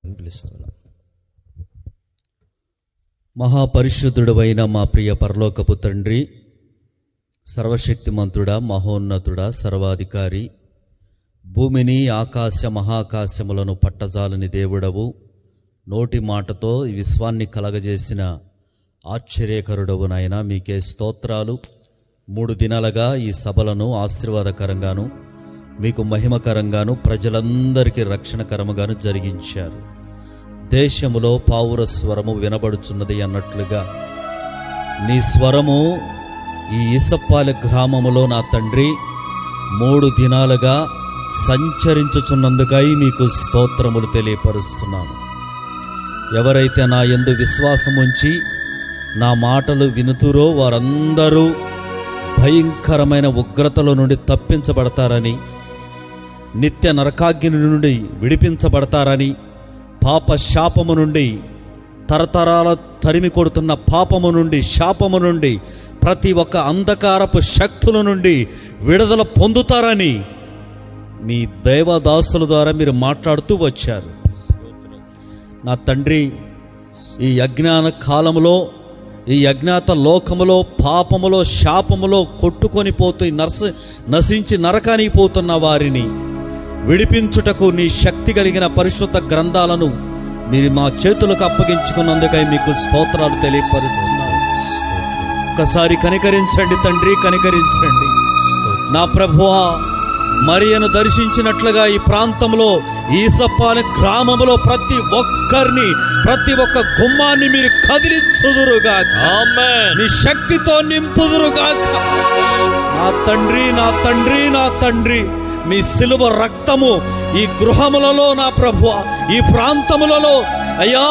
పిలుస్తున్నాను. మహాపరిశుద్ధుడవైన మా ప్రియ పరలోకపు తండ్రి, సర్వశక్తిమంతుడా, మహోన్నతుడా, సర్వాధికారి, భూమిని ఆకాశ మహాకాశములను పట్టజాలని దేవుడవు, నోటి మాటతో ఈ విశ్వాన్ని కలగజేసిన ఆశ్చర్యకరుడవు నాయన, మీకే స్తోత్రాలు. 3 దినాలుగా ఈ సభలను ఆశీర్వాదకరంగాను, మీకు మహిమకరంగాను, ప్రజలందరికీ రక్షణకరముగాను జరిగించారు. దేశములో పావుర స్వరము వినబడుచున్నది అన్నట్లుగా నీ స్వరము ఈ ఇసప్పాలె గ్రామములో నా తండ్రి 3 దినాలుగా సంచరించుచున్నందుకై మీకు స్తోత్రములు తెలియపరుస్తున్నాను. ఎవరైతే నా యందు విశ్వాసం ఉంచి నా మాటలు వినుతురో వారందరూ భయంకరమైన ఉగ్రతల నుండి తప్పించబడతారని, నిత్య నరకాగ్ని నుండి విడిపించబడతారని, పాప శాపము నుండి, తరతరాల తరిమి కొడుతున్న పాపము నుండి, శాపము నుండి, ప్రతి ఒక్క అంధకారపు శక్తుల నుండి విడుదల పొందుతారని మీ దైవదాసుల ద్వారా మీరు మాట్లాడుతూ వచ్చారు. నా తండ్రి, ఈ అజ్ఞాన కాలములో, ఈ అజ్ఞాత లోకములో, పాపములో, శాపములో కొట్టుకొని పోతూ నశించి నరకానికి పోతున్న వారిని విడిపించుటకు నీ శక్తి కలిగిన పరిశుద్ధ గ్రంథాలను మీరు మా చేతులకు అప్పగించుకున్నందుకై మీకు స్తోత్రాలు తెలియపరుస్తున్నాను. ఒక్కసారి కనికరించండి తండ్రి, కనికరించండి. నా ప్రభువా, మరియను దర్శించినట్లుగా ఈ ప్రాంతంలో, ఈసప్పాలె గ్రామంలో ప్రతి ఒక్కరిని, ప్రతి ఒక్క గుమ్మాన్ని మీరు కదిలించుదురుగాక. ఆమేన్. నీ శక్తితో నింపుదురుగాక. నా తండ్రి, నా తండ్రి, నా తండ్రి, మీ సిలువ రక్తము ఈ గృహములలో, నా ప్రభువా, ఈ ప్రాంతములలో, అయ్యా,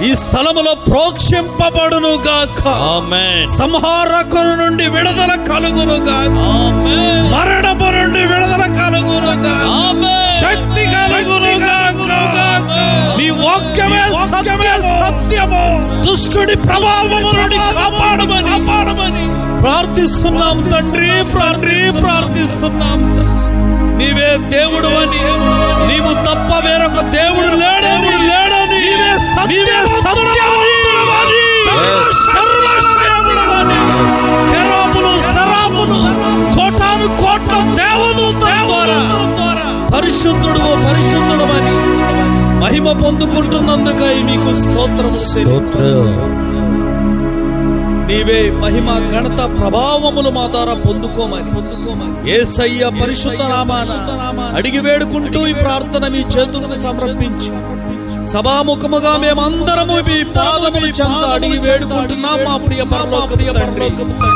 ఈ స్థలములో ప్రోక్షింపబడునుగాక. ఆమేన్. సంహారకుని నుండి విడుదల కలుగునుగాక. ఆమేన్. మరణము నుండి విడుదల కలుగునుగాక. ఆమేన్. శక్తి కలుగునుగాక. నీ వాక్యమే సత్యము. దుష్టుడి ప్రభావము నుండి కాపాడమని ప్రార్థిస్తున్నాం తండ్రి, ప్రార్థిస్తున్నాం. నీవే దేవుడు అని, నీవు తప్ప వేరొక దేవుడు లేడని, నీవే సత్యవంతుడవని, సర్వశక్తుడవని, కెరూబులు, సెరాఫులు, కోటాను కోట్ల దేవదూతల ద్వారా పరిశుద్ధుడవని మహిమ పొందుకుంటున్నందుకై మీకు స్తోత్రం. నీవే మహిమ, ఘనత, ప్రభావములు మా ద్వారా పొందుకోమని యేసయ్య పరిశుద్ధ నామాన అడిగి వేడుకుంటూ ఈ ప్రార్థన మీ చేతులకు సమర్పించి సభాముఖముగా మేమందరము మీ పాదముల చెంత అడిగి వేడుకుంటున్నాం మా ప్రియ పరలోకపు తండ్రి.